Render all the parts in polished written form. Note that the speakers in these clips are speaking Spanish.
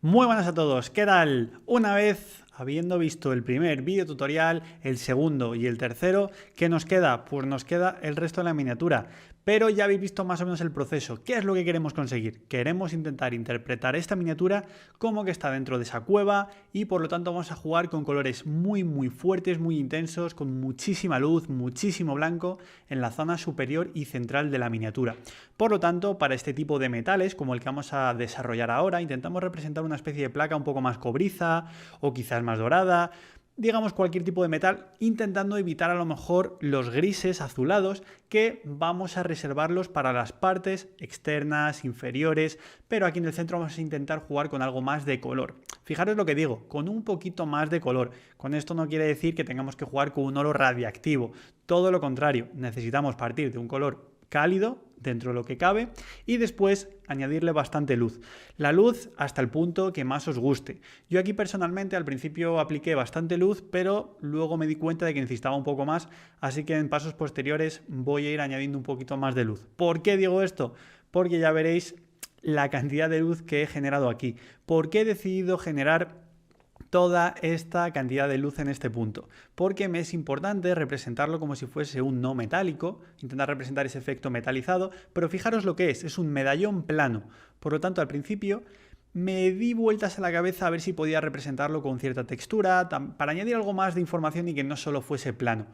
Muy buenas a todos, ¿qué tal? Una vez habiendo visto el primer vídeo tutorial, el segundo y el tercero, ¿qué nos queda? Pues nos queda el resto de la miniatura. Pero ya habéis visto más o menos el proceso. ¿Qué es lo que queremos conseguir? Queremos intentar interpretar esta miniatura como que está dentro de esa cueva y por lo tanto vamos a jugar con colores muy fuertes, muy intensos, con muchísima luz, muchísimo blanco en la zona superior y central de la miniatura. Por lo tanto, para este tipo de metales, como el que vamos a desarrollar ahora, intentamos representar una especie de placa un poco más cobriza o quizás más dorada, digamos cualquier tipo de metal, intentando evitar a lo mejor los grises azulados que vamos a reservarlos para las partes externas, inferiores, pero aquí en el centro vamos a intentar jugar con algo más de color. Fijaros lo que digo, con un poquito más de color. Con esto no quiere decir que tengamos que jugar con un oro radiactivo, todo lo contrario, necesitamos partir de un color cálido dentro de lo que cabe y después añadirle bastante luz. La luz hasta el punto que más os guste. Yo aquí personalmente al principio apliqué bastante luz, pero luego me di cuenta de que necesitaba un poco más, así que en pasos posteriores voy a ir añadiendo un poquito más de luz. ¿Por qué digo esto? Porque ya veréis la cantidad de luz que he generado aquí. ¿Por qué he decidido generar toda esta cantidad de luz en este punto? Porque me es importante representarlo como si fuese un no metálico, intentar representar ese efecto metalizado, pero fijaros lo que es un medallón plano. Por lo tanto, al principio me di vueltas a la cabeza a ver si podía representarlo con cierta textura, para añadir algo más de información y que no solo fuese plano.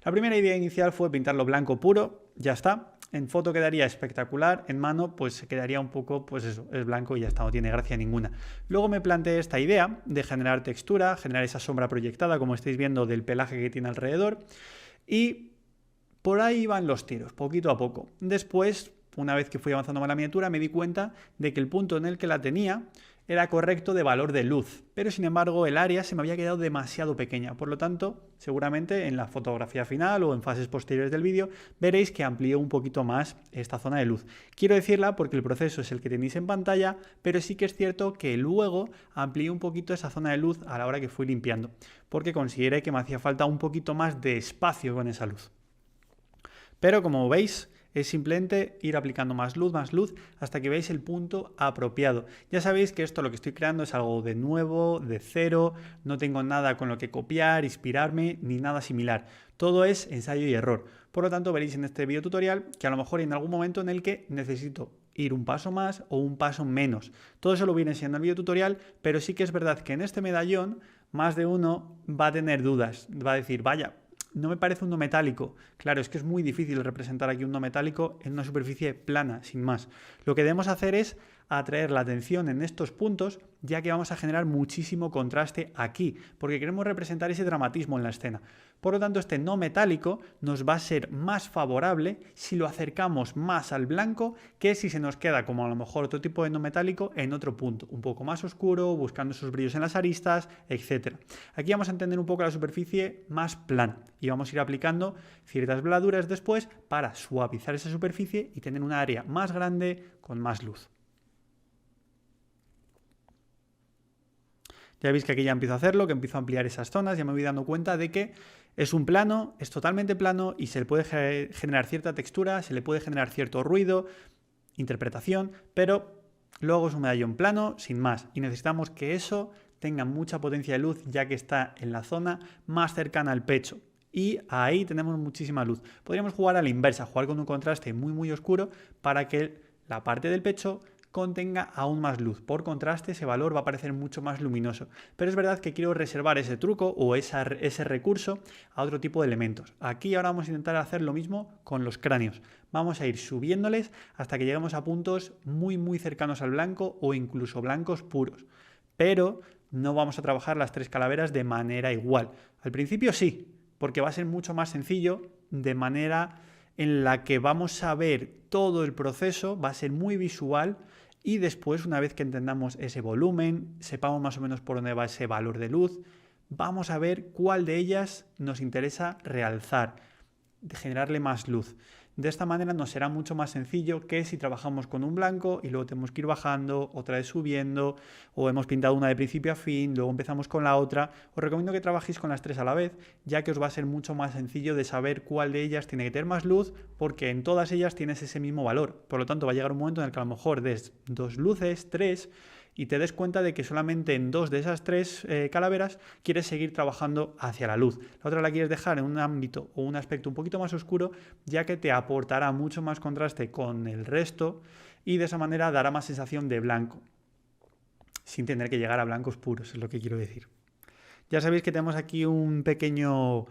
La primera idea inicial fue pintarlo blanco puro, ya está. En foto quedaría espectacular, en mano pues quedaría un poco, pues eso, es blanco y ya está, no tiene gracia ninguna. Luego me planteé esta idea de generar textura, generar esa sombra proyectada, como estáis viendo, del pelaje que tiene alrededor. Y por ahí van los tiros, poquito a poco. Después, una vez que fui avanzando más la miniatura, me di cuenta de que el punto en el que la tenía era correcto de valor de luz, pero sin embargo el área se me había quedado demasiado pequeña. Por lo tanto, seguramente en la fotografía final o en fases posteriores del vídeo veréis que amplié un poquito más esta zona de luz. Quiero decirla porque el proceso es el que tenéis en pantalla, pero sí que es cierto que luego amplié un poquito esa zona de luz a la hora que fui limpiando, porque consideré que me hacía falta un poquito más de espacio con esa luz. Pero como veis, es simplemente ir aplicando más luz, hasta que veáis el punto apropiado. Ya sabéis que esto lo que estoy creando es algo de nuevo, de cero, no tengo nada con lo que copiar, inspirarme, ni nada similar. Todo es ensayo y error. Por lo tanto, veréis en este video tutorial que a lo mejor hay en algún momento en el que necesito ir un paso más o un paso menos. Todo eso lo voy enseñando en el video tutorial, pero sí que es verdad que en este medallón más de uno va a tener dudas. Va a decir, vaya, no me parece un no metálico. Claro, es que es muy difícil representar aquí un no metálico en una superficie plana, sin más. Lo que debemos hacer es atraer la atención en estos puntos, ya que vamos a generar muchísimo contraste aquí, porque queremos representar ese dramatismo en la escena. Por lo tanto, este no metálico nos va a ser más favorable si lo acercamos más al blanco que si se nos queda, como a lo mejor otro tipo de no metálico, en otro punto, un poco más oscuro, buscando esos brillos en las aristas, etc. Aquí vamos a entender un poco la superficie más plana y vamos a ir aplicando ciertas blanduras después para suavizar esa superficie y tener un área más grande con más luz. Ya veis que aquí ya empiezo a hacerlo, que empiezo a ampliar esas zonas, ya me voy dando cuenta de que es un plano, es totalmente plano y se le puede generar cierta textura, se le puede generar cierto ruido, interpretación, pero luego es un medallón plano, sin más, y necesitamos que eso tenga mucha potencia de luz ya que está en la zona más cercana al pecho. Y ahí tenemos muchísima luz. Podríamos jugar a la inversa, jugar con un contraste muy oscuro para que la parte del pecho contenga aún más luz. Por contraste, ese valor va a parecer mucho más luminoso. Pero es verdad que quiero reservar ese truco o ese recurso a otro tipo de elementos. Aquí ahora vamos a intentar hacer lo mismo con los cráneos. Vamos a ir subiéndoles hasta que lleguemos a puntos muy cercanos al blanco o incluso blancos puros. Pero no vamos a trabajar las tres calaveras de manera igual. Al principio sí, porque va a ser mucho más sencillo, de manera en la que vamos a ver todo el proceso, va a ser muy visual y después, una vez que entendamos ese volumen, sepamos más o menos por dónde va ese valor de luz, vamos a ver cuál de ellas nos interesa realzar, de generarle más luz. De esta manera nos será mucho más sencillo que si trabajamos con un blanco y luego tenemos que ir bajando, otra vez subiendo, o hemos pintado una de principio a fin, luego empezamos con la otra. Os recomiendo que trabajéis con las tres a la vez, ya que os va a ser mucho más sencillo de saber cuál de ellas tiene que tener más luz, porque en todas ellas tienes ese mismo valor. Por lo tanto, va a llegar un momento en el que a lo mejor des dos luces, tres, y te des cuenta de que solamente en 2 de esas 3 calaveras quieres seguir trabajando hacia la luz. La otra la quieres dejar en un ámbito o un aspecto un poquito más oscuro, ya que te aportará mucho más contraste con el resto y de esa manera dará más sensación de blanco, sin tener que llegar a blancos puros, es lo que quiero decir. Ya sabéis que tenemos aquí un pequeño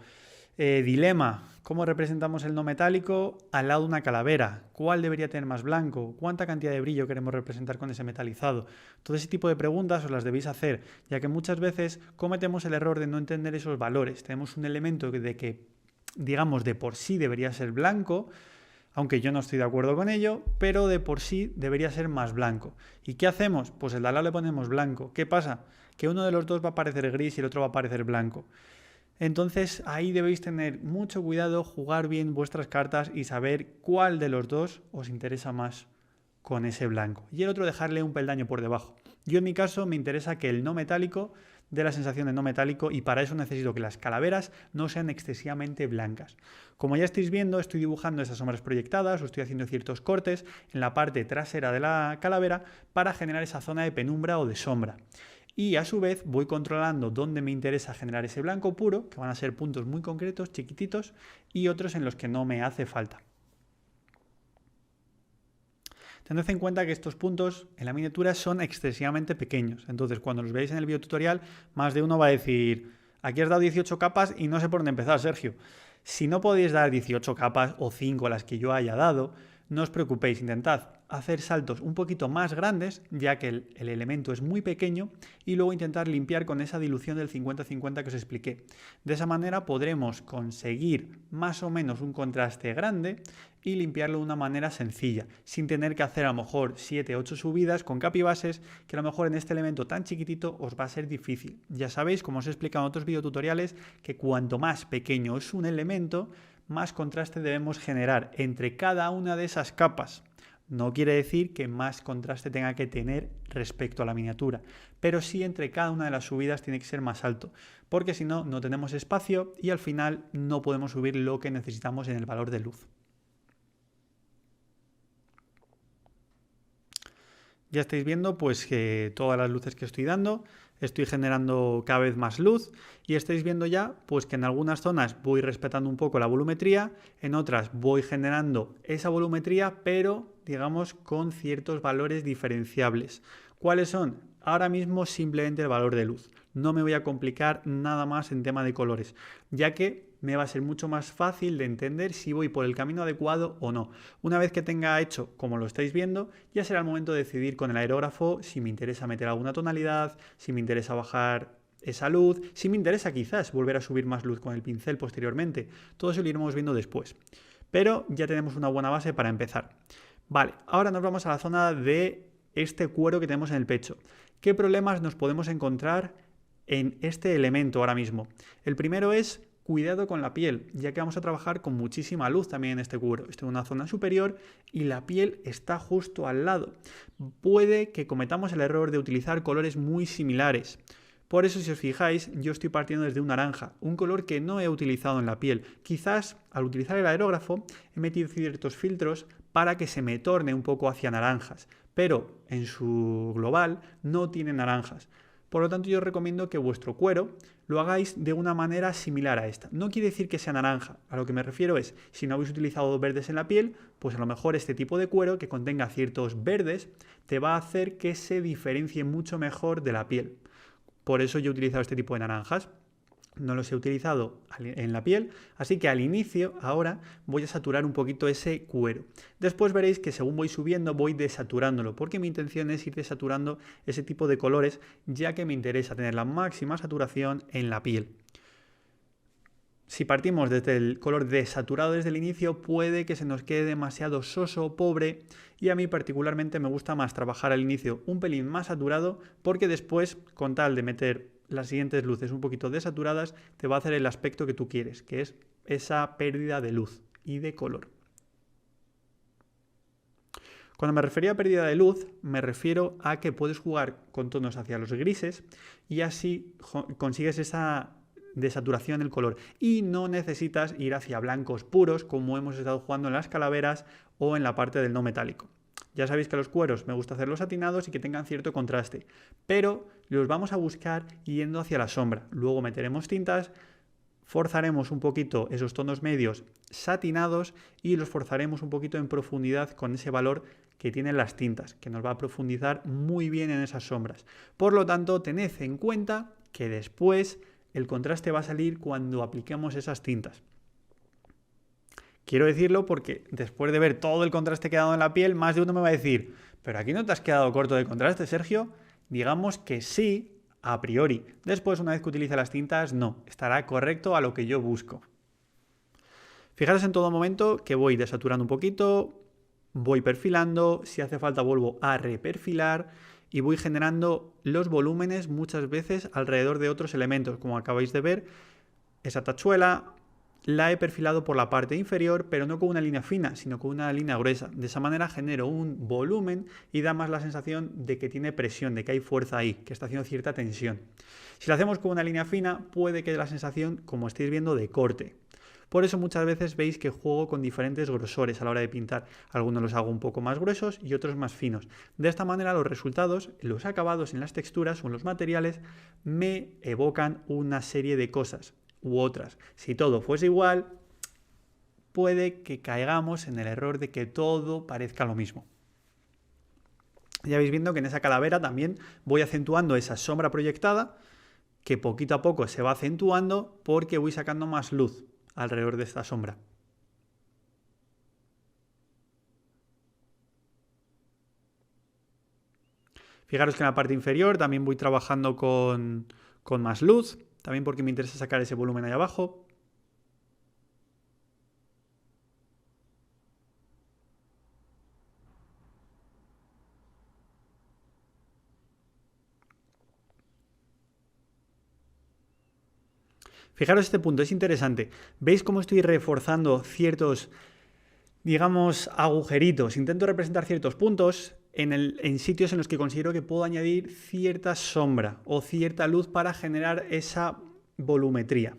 dilema. ¿Cómo representamos el no metálico al lado de una calavera? ¿Cuál debería tener más blanco? ¿Cuánta cantidad de brillo queremos representar con ese metalizado? Todo ese tipo de preguntas os las debéis hacer, ya que muchas veces cometemos el error de no entender esos valores. Tenemos un elemento de que, digamos, de por sí debería ser blanco, aunque yo no estoy de acuerdo con ello, pero de por sí debería ser más blanco. ¿Y qué hacemos? Pues el de al lado le ponemos blanco. ¿Qué pasa? Que uno de los dos va a parecer gris y el otro va a parecer blanco. Entonces ahí debéis tener mucho cuidado, jugar bien vuestras cartas y saber cuál de los dos os interesa más con ese blanco. Y el otro dejarle un peldaño por debajo. Yo en mi caso me interesa que el no metálico dé la sensación de no metálico y para eso necesito que las calaveras no sean excesivamente blancas. Como ya estáis viendo, estoy dibujando esas sombras proyectadas o estoy haciendo ciertos cortes en la parte trasera de la calavera para generar esa zona de penumbra o de sombra. Y a su vez voy controlando dónde me interesa generar ese blanco puro, que van a ser puntos muy concretos, chiquititos, y otros en los que no me hace falta. Tened en cuenta que estos puntos en la miniatura son excesivamente pequeños. Entonces, cuando los veáis en el videotutorial, más de uno va a decir: aquí has dado 18 capas y no sé por dónde empezar, Sergio. Si no podéis dar 18 capas o 5 las que yo haya dado, no os preocupéis, intentad hacer saltos un poquito más grandes, ya que el elemento es muy pequeño, y luego intentar limpiar con esa dilución del 50-50 que os expliqué. De esa manera podremos conseguir más o menos un contraste grande y limpiarlo de una manera sencilla, sin tener que hacer a lo mejor 7-8 subidas con capibases, que a lo mejor en este elemento tan chiquitito os va a ser difícil. Ya sabéis, como os he explicado en otros videotutoriales, que cuanto más pequeño es un elemento, más contraste debemos generar entre cada una de esas capas. No quiere decir que más contraste tenga que tener respecto a la miniatura, pero sí entre cada una de las subidas tiene que ser más alto, porque si no, no tenemos espacio y al final no podemos subir lo que necesitamos en el valor de luz. Ya estáis viendo pues que todas las luces que estoy dando, estoy generando cada vez más luz y estáis viendo ya pues que en algunas zonas voy respetando un poco la volumetría, en otras voy generando esa volumetría, pero digamos con ciertos valores diferenciables. ¿Cuáles son? Ahora mismo simplemente el valor de luz. No me voy a complicar nada más en tema de colores, ya que me va a ser mucho más fácil de entender si voy por el camino adecuado o no. Una vez que tenga hecho, como lo estáis viendo, ya será el momento de decidir con el aerógrafo si me interesa meter alguna tonalidad, si me interesa bajar esa luz, si me interesa quizás volver a subir más luz con el pincel posteriormente. Todo eso lo iremos viendo después. Pero ya tenemos una buena base para empezar. Vale, ahora nos vamos a la zona de este cuero que tenemos en el pecho. ¿Qué problemas nos podemos encontrar en este elemento ahora mismo? El primero es cuidado con la piel, ya que vamos a trabajar con muchísima luz también en este cuero. Esto es una zona superior y la piel está justo al lado. Puede que cometamos el error de utilizar colores muy similares. Por eso, si os fijáis, yo estoy partiendo desde un naranja, un color que no he utilizado en la piel. Quizás al utilizar el aerógrafo he metido ciertos filtros para que se me torne un poco hacia naranjas, pero en su global no tiene naranjas. Por lo tanto, yo os recomiendo que vuestro cuero lo hagáis de una manera similar a esta. No quiere decir que sea naranja, a lo que me refiero es, si no habéis utilizado verdes en la piel, pues a lo mejor este tipo de cuero que contenga ciertos verdes te va a hacer que se diferencie mucho mejor de la piel. Por eso yo he utilizado este tipo de naranjas. No los he utilizado en la piel, así que al inicio, ahora, voy a saturar un poquito ese cuero. Después veréis que según voy subiendo, voy desaturándolo, porque mi intención es ir desaturando ese tipo de colores, ya que me interesa tener la máxima saturación en la piel. Si partimos desde el color desaturado desde el inicio, puede que se nos quede demasiado soso o pobre, y a mí particularmente me gusta más trabajar al inicio un pelín más saturado, porque después, con tal de meter las siguientes luces un poquito desaturadas, te va a hacer el aspecto que tú quieres, que es esa pérdida de luz y de color. Cuando me refería a pérdida de luz, me refiero a que puedes jugar con tonos hacia los grises y así consigues esa desaturación del color y no necesitas ir hacia blancos puros como hemos estado jugando en las calaveras o en la parte del no metálico. Ya sabéis que los cueros me gusta hacerlos satinados y que tengan cierto contraste, pero los vamos a buscar yendo hacia la sombra. Luego meteremos tintas, forzaremos un poquito esos tonos medios satinados y los forzaremos un poquito en profundidad con ese valor que tienen las tintas, que nos va a profundizar muy bien en esas sombras. Por lo tanto, tened en cuenta que después el contraste va a salir cuando apliquemos esas tintas. Quiero decirlo porque después de ver todo el contraste que ha dado en la piel, más de uno me va a decir, pero aquí no te has quedado corto de contraste, Sergio. Digamos que sí, a priori. Después, una vez que utilice las tintas, no. Estará correcto a lo que yo busco. Fijaros en todo momento que voy desaturando un poquito, voy perfilando, si hace falta vuelvo a reperfilar y voy generando los volúmenes muchas veces alrededor de otros elementos. Como acabáis de ver, esa tachuela la he perfilado por la parte inferior, pero no con una línea fina, sino con una línea gruesa. De esa manera genero un volumen y da más la sensación de que tiene presión, de que hay fuerza ahí, que está haciendo cierta tensión. Si lo hacemos con una línea fina, puede que dé la sensación, como estáis viendo, de corte. Por eso muchas veces veis que juego con diferentes grosores a la hora de pintar. Algunos los hago un poco más gruesos y otros más finos. De esta manera los resultados, los acabados en las texturas o en los materiales me evocan una serie de cosas u otras. Si todo fuese igual, puede que caigamos en el error de que todo parezca lo mismo. Ya vais viendo que en esa calavera también voy acentuando esa sombra proyectada, que poquito a poco se va acentuando porque voy sacando más luz alrededor de esta sombra. Fijaros que en la parte inferior también voy trabajando con más luz, también porque me interesa sacar ese volumen ahí abajo. Fijaros este punto, es interesante. ¿Veis cómo estoy reforzando ciertos, digamos, agujeritos? Intento representar ciertos puntos en sitios en los que considero que puedo añadir cierta sombra o cierta luz para generar esa volumetría.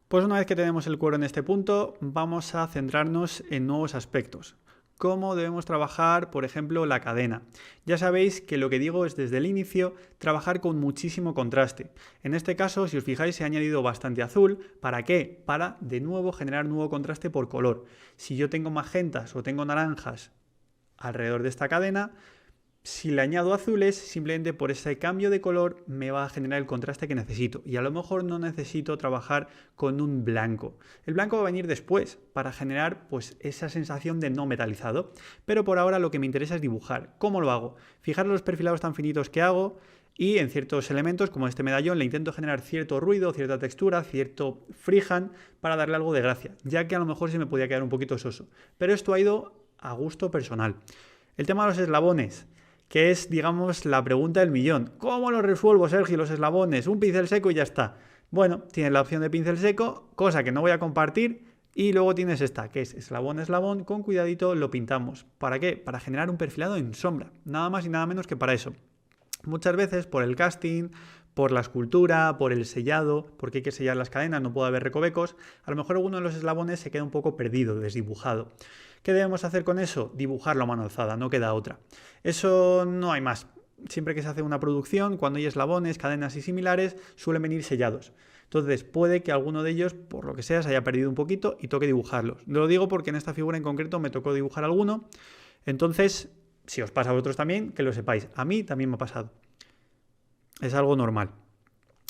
Pues una vez que tenemos el cuero en este punto, vamos a centrarnos en nuevos aspectos. Cómo debemos trabajar, por ejemplo, la cadena. Ya sabéis que lo que digo es desde el inicio trabajar con muchísimo contraste. En este caso, si os fijáis, he añadido bastante azul. ¿Para qué? Para, de nuevo, generar nuevo contraste por color. Si yo tengo magentas o tengo naranjas alrededor de esta cadena, si le añado azules, simplemente por ese cambio de color me va a generar el contraste que necesito. Y a lo mejor no necesito trabajar con un blanco. El blanco va a venir después para generar pues esa sensación de no metalizado. Pero por ahora lo que me interesa es dibujar. ¿Cómo lo hago? Fijaros los perfilados tan finitos que hago y en ciertos elementos como este medallón le intento generar cierto ruido, cierta textura, cierto freehand para darle algo de gracia, ya que a lo mejor se me podía quedar un poquito soso. Pero esto ha ido a gusto personal. El tema de los eslabones, que es, digamos, la pregunta del millón. ¿Cómo lo resuelvo, Sergio, los eslabones? Un pincel seco y ya está. Bueno, tienes la opción de pincel seco, cosa que no voy a compartir, y luego tienes esta, que es eslabón, eslabón, con cuidadito lo pintamos. ¿Para qué? Para generar un perfilado en sombra. Nada más y nada menos que para eso. Muchas veces por el casting, por la escultura, por el sellado, porque hay que sellar las cadenas, no puede haber recovecos, a lo mejor alguno de los eslabones se queda un poco perdido, desdibujado. ¿Qué debemos hacer con eso? Dibujarlo a mano alzada, no queda otra. Eso no hay más. Siempre que se hace una producción, cuando hay eslabones, cadenas y similares, suelen venir sellados. Entonces puede que alguno de ellos, por lo que sea, se haya perdido un poquito y toque dibujarlos. Lo digo porque en esta figura en concreto me tocó dibujar alguno. Entonces, si os pasa a vosotros también, que lo sepáis. A mí también me ha pasado. Es algo normal.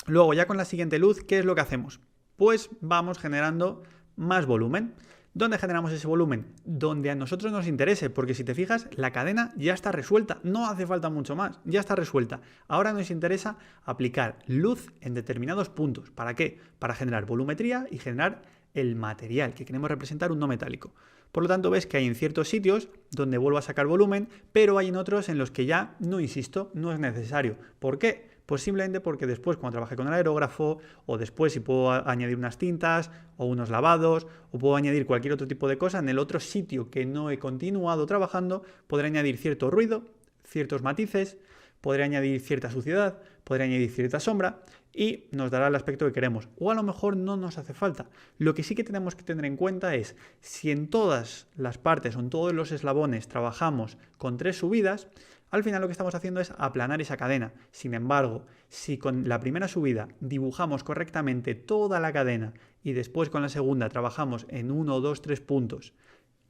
Luego, ya con la siguiente luz, ¿qué es lo que hacemos? Pues vamos generando más volumen. ¿Dónde generamos ese volumen? Donde a nosotros nos interese, porque si te fijas, la cadena ya está resuelta, no hace falta mucho más, ya está resuelta. Ahora nos interesa aplicar luz en determinados puntos. ¿Para qué? Para generar volumetría y generar el material que queremos representar, un no metálico. Por lo tanto, ves que hay en ciertos sitios donde vuelvo a sacar volumen, pero hay en otros en los que ya no insisto, no es necesario. ¿Por qué? Pues simplemente porque después cuando trabaje con el aerógrafo o después si puedo añadir unas tintas o unos lavados o puedo añadir cualquier otro tipo de cosa en el otro sitio que no he continuado trabajando, podré añadir cierto ruido, ciertos matices podré añadir cierta suciedad, podré añadir cierta sombra y nos dará el aspecto que queremos. O a lo mejor no nos hace falta. Lo que sí que tenemos que tener en cuenta es si en todas las partes o en todos los eslabones trabajamos con 3 subidas, al final lo que estamos haciendo es aplanar esa cadena. Sin embargo, si con la primera subida dibujamos correctamente toda la cadena y después con la segunda trabajamos en 1, 2, 3 puntos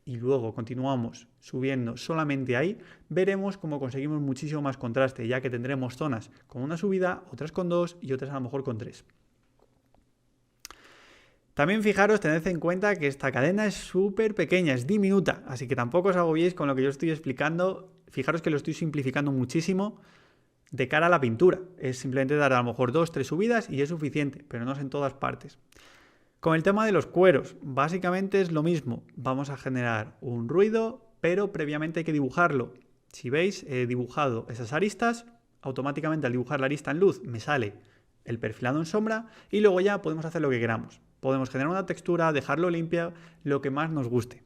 y luego continuamos subiendo solamente ahí, veremos cómo conseguimos muchísimo más contraste, ya que tendremos zonas con una subida, otras con 2 y otras a lo mejor con 3. También fijaros, tened en cuenta que esta cadena es súper pequeña, es diminuta, así que tampoco os agobiéis con lo que yo estoy explicando. Fijaros que lo estoy simplificando muchísimo de cara a la pintura. Es simplemente dar a lo mejor 2, 3 subidas y es suficiente, pero no es en todas partes. Con el tema de los cueros, básicamente es lo mismo. Vamos a generar un ruido, pero previamente hay que dibujarlo. Si veis, he dibujado esas aristas, automáticamente al dibujar la arista en luz me sale el perfilado en sombra y luego ya podemos hacer lo que queramos. Podemos generar una textura, dejarlo limpia, lo que más nos guste.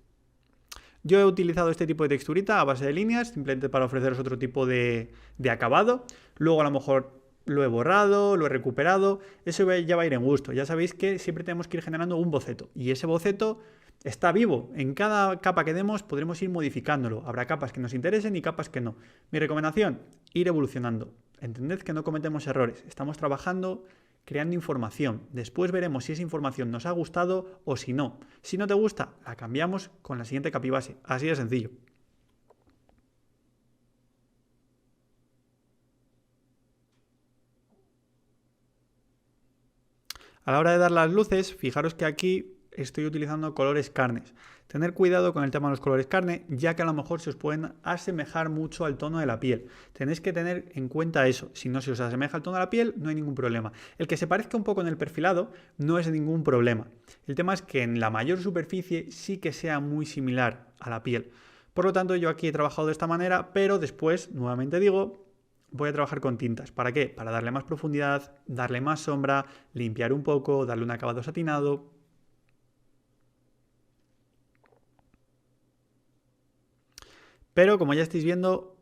Yo he utilizado este tipo de texturita a base de líneas, simplemente para ofreceros otro tipo de acabado. Luego a lo mejor lo he borrado, lo he recuperado, eso ya va a ir en gusto. Ya sabéis que siempre tenemos que ir generando un boceto y ese boceto está vivo. En cada capa que demos podremos ir modificándolo. Habrá capas que nos interesen y capas que no. Mi recomendación, ir evolucionando. Entended que no cometemos errores. Estamos trabajando, creando información. Después veremos si esa información nos ha gustado o si no. Si no te gusta, la cambiamos con la siguiente capa y base. Así de sencillo. A la hora de dar las luces, fijaros que aquí estoy utilizando colores carnes. Tener cuidado con el tema de los colores carne, ya que a lo mejor se os pueden asemejar mucho al tono de la piel. Tenéis que tener en cuenta eso. Si no se os asemeja al tono de la piel, no hay ningún problema. El que se parezca un poco en el perfilado no es ningún problema. El tema es que en la mayor superficie sí que sea muy similar a la piel. Por lo tanto, yo aquí he trabajado de esta manera, pero después, nuevamente digo, voy a trabajar con tintas. ¿Para qué? Para darle más profundidad, darle más sombra, limpiar un poco, darle un acabado satinado. Pero como ya estáis viendo,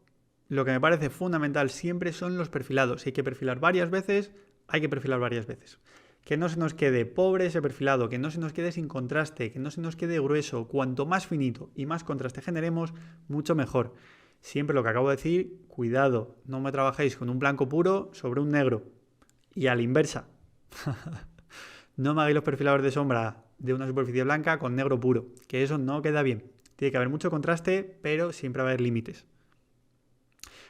lo que me parece fundamental siempre son los perfilados. Si hay que perfilar varias veces, hay que perfilar varias veces. Que no se nos quede pobre ese perfilado, que no se nos quede sin contraste, que no se nos quede grueso. Cuanto más finito y más contraste generemos, mucho mejor. Siempre lo que acabo de decir, cuidado, no me trabajéis con un blanco puro sobre un negro. Y a la inversa. No me hagáis los perfiladores de sombra de una superficie blanca con negro puro, que eso no queda bien. Tiene que haber mucho contraste, pero siempre va a haber límites.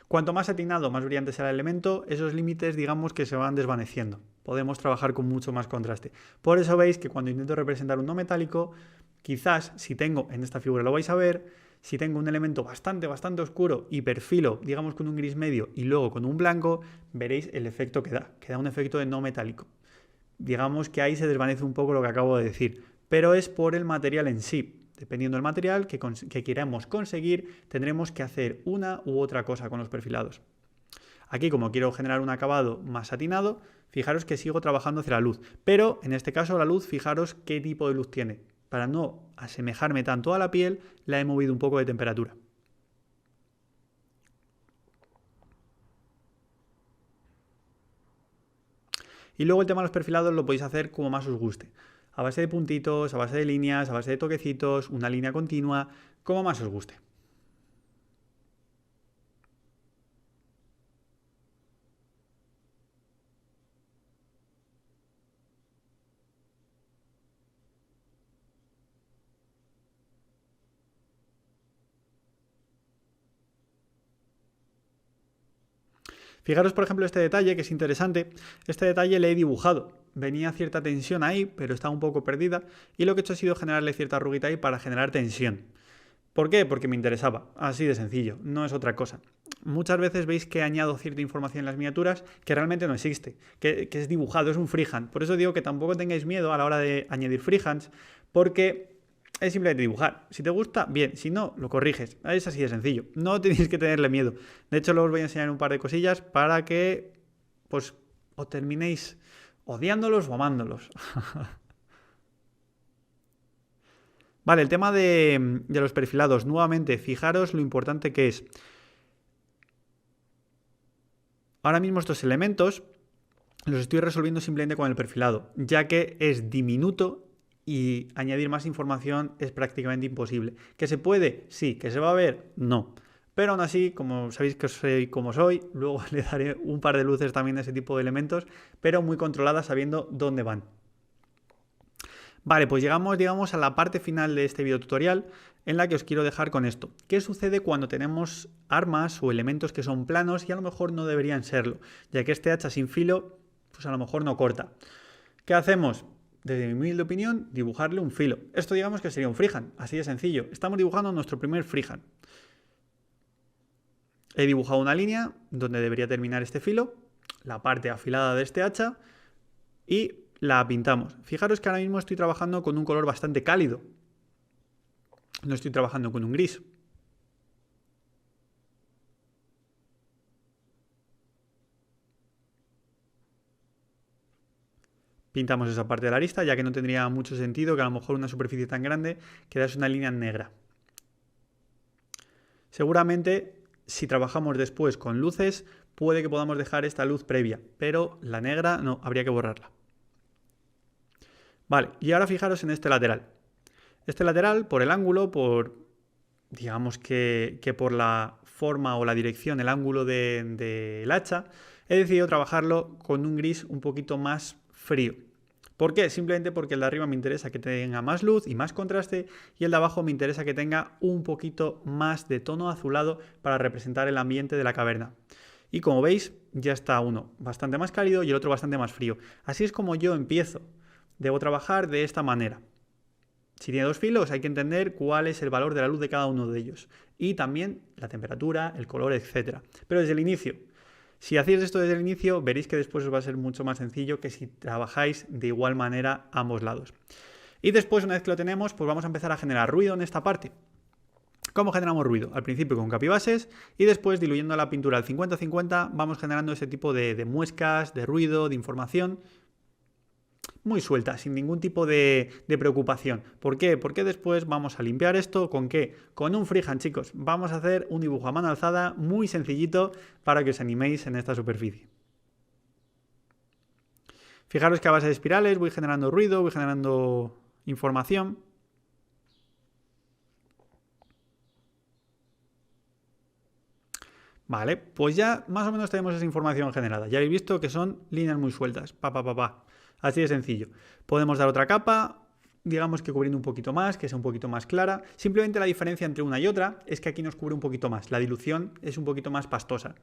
Cuanto más satinado, más brillante será el elemento, esos límites digamos que se van desvaneciendo. Podemos trabajar con mucho más contraste. Por eso veis que cuando intento representar un no metálico, quizás si tengo, en esta figura lo vais a ver, si tengo un elemento bastante oscuro y perfilo, digamos con un gris medio y luego con un blanco, veréis el efecto que da. Que da un efecto de no metálico. Digamos que ahí se desvanece un poco lo que acabo de decir, pero es por el material en sí. Dependiendo del material que queramos conseguir, tendremos que hacer una u otra cosa con los perfilados. Aquí, como quiero generar un acabado más satinado, fijaros que sigo trabajando hacia la luz. Pero, en este caso, la luz, fijaros qué tipo de luz tiene. Para no asemejarme tanto a la piel, la he movido un poco de temperatura. Y luego el tema de los perfilados lo podéis hacer como más os guste. A base de puntitos, a base de líneas, a base de toquecitos, una línea continua, como más os guste. Fijaros, por ejemplo, este detalle que es interesante. Este detalle le he dibujado. Venía cierta tensión ahí, pero está un poco perdida. Y lo que he hecho ha sido generarle cierta arruguita ahí para generar tensión. ¿Por qué? Porque me interesaba. Así de sencillo. No es otra cosa. Muchas veces veis que añado cierta información en las miniaturas que realmente no existe. Que es dibujado, es un freehand. Por eso digo que tampoco tengáis miedo a la hora de añadir freehands. Porque es simplemente dibujar. Si te gusta, bien. Si no, lo corriges. Es así de sencillo. No tenéis que tenerle miedo. De hecho, luego os voy a enseñar un par de cosillas para que pues os terminéis odiándolos o amándolos. Vale, el tema de los perfilados. Nuevamente, fijaros lo importante que es. Ahora mismo estos elementos los estoy resolviendo simplemente con el perfilado, ya que es diminuto y añadir más información es prácticamente imposible. ¿Que se puede? Sí. ¿Que se va a ver? No. Pero aún así, como sabéis que soy como soy, luego le daré un par de luces también a ese tipo de elementos, pero muy controladas sabiendo dónde van. Vale, pues llegamos, digamos, a la parte final de este video tutorial en la que os quiero dejar con esto. ¿Qué sucede cuando tenemos armas o elementos que son planos y a lo mejor no deberían serlo? Ya que este hacha sin filo, pues a lo mejor no corta. ¿Qué hacemos? Desde mi humilde opinión, dibujarle un filo. Esto digamos que sería un freehand, así de sencillo. Estamos dibujando nuestro primer freehand. He dibujado una línea donde debería terminar este filo, la parte afilada de este hacha, y la pintamos. Fijaros que ahora mismo estoy trabajando con un color bastante cálido. No estoy trabajando con un gris. Pintamos esa parte de la arista, ya que no tendría mucho sentido que a lo mejor una superficie tan grande quedase una línea negra. Seguramente, si trabajamos después con luces, puede que podamos dejar esta luz previa, pero la negra no, habría que borrarla. Vale, y ahora fijaros en este lateral. Este lateral, por el ángulo, digamos que por la forma o la dirección, el ángulo del hacha, he decidido trabajarlo con un gris un poquito más frío. ¿Por qué? Simplemente porque el de arriba me interesa que tenga más luz y más contraste, y el de abajo me interesa que tenga un poquito más de tono azulado para representar el ambiente de la caverna. Y como veis, ya está uno bastante más cálido y el otro bastante más frío. Así es como yo empiezo. Debo trabajar de esta manera. Si tiene dos filos, hay que entender cuál es el valor de la luz de cada uno de ellos. Y también la temperatura, el color, etc. Pero desde el inicio. Si hacéis esto desde el inicio, veréis que después os va a ser mucho más sencillo que si trabajáis de igual manera ambos lados. Y después, una vez que lo tenemos, pues vamos a empezar a generar ruido en esta parte. ¿Cómo generamos ruido? Al principio con capibases y después, diluyendo la pintura al 50-50, vamos generando ese tipo de muescas, de ruido, de información muy suelta, sin ningún tipo de preocupación. ¿Por qué? Porque después vamos a limpiar esto, ¿con qué? Con un freehand, chicos. Vamos a hacer un dibujo a mano alzada muy sencillito para que os animéis en esta superficie. Fijaros que a base de espirales voy generando ruido, voy generando información. Vale, pues ya más o menos tenemos esa información generada. Ya habéis visto que son líneas muy sueltas. Así de sencillo. Podemos dar otra capa, digamos que cubriendo un poquito más, que sea un poquito más clara. Simplemente la diferencia entre una y otra es que aquí nos cubre un poquito más. La dilución es un poquito más pastosa.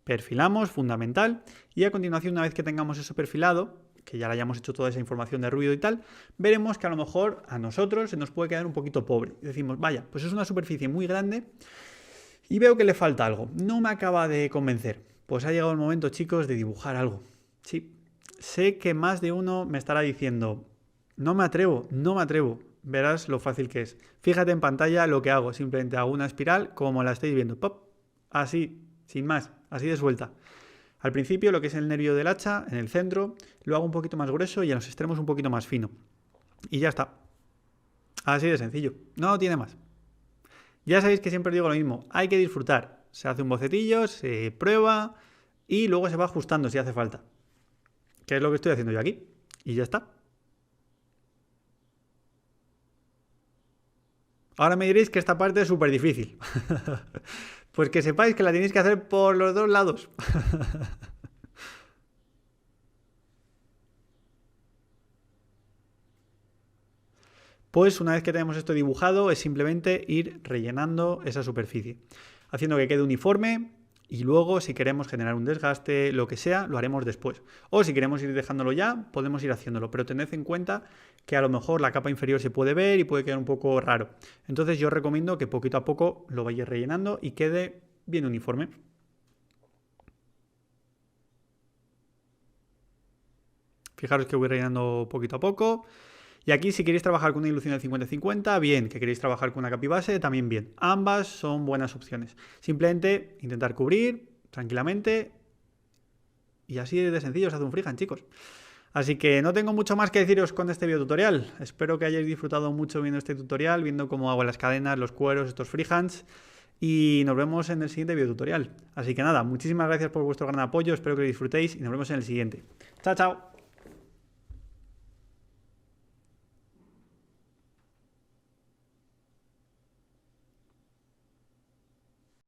Perfilamos, fundamental. Y a continuación, una vez que tengamos eso perfilado, que ya le hayamos hecho toda esa información de ruido y tal, veremos que a lo mejor a nosotros se nos puede quedar un poquito pobre. Y decimos, vaya, pues es una superficie muy grande y veo que le falta algo. No me acaba de convencer. Pues ha llegado el momento, chicos, de dibujar algo. Sí. Sé que más de uno me estará diciendo, no me atrevo. Verás lo fácil que es. Fíjate en pantalla lo que hago. Simplemente hago una espiral como la estáis viendo. ¡Pop! Así, sin más, así de suelta. Al principio lo que es el nervio del hacha, en el centro, lo hago un poquito más grueso y en los extremos un poquito más fino. Y ya está. Así de sencillo. No tiene más. Ya sabéis que siempre digo lo mismo. Hay que disfrutar. Se hace un bocetillo, se prueba y luego se va ajustando si hace falta. ¿Qué es lo que estoy haciendo yo aquí? Y ya está. Ahora me diréis que esta parte es súper difícil. Pues que sepáis que la tenéis que hacer por los dos lados. Pues una vez que tenemos esto dibujado, es simplemente ir rellenando esa superficie, haciendo que quede uniforme. Y luego, si queremos generar un desgaste, lo que sea, lo haremos después. O si queremos ir dejándolo ya, podemos ir haciéndolo. Pero tened en cuenta que a lo mejor la capa inferior se puede ver y puede quedar un poco raro. Entonces yo recomiendo que poquito a poco lo vayáis rellenando y quede bien uniforme. Fijaros que voy rellenando poquito a poco. Y aquí, si queréis trabajar con una dilución del 50-50, bien. Que queréis trabajar con una capibase, también bien. Ambas son buenas opciones. Simplemente intentar cubrir tranquilamente. Y así de sencillo se hace un freehand, chicos. Así que no tengo mucho más que deciros con este video tutorial. Espero que hayáis disfrutado mucho viendo este tutorial, viendo cómo hago las cadenas, los cueros, estos freehands. y nos vemos en el siguiente videotutorial. Así que nada, muchísimas gracias por vuestro gran apoyo, espero que lo disfrutéis y nos vemos en el siguiente. Chao, chao.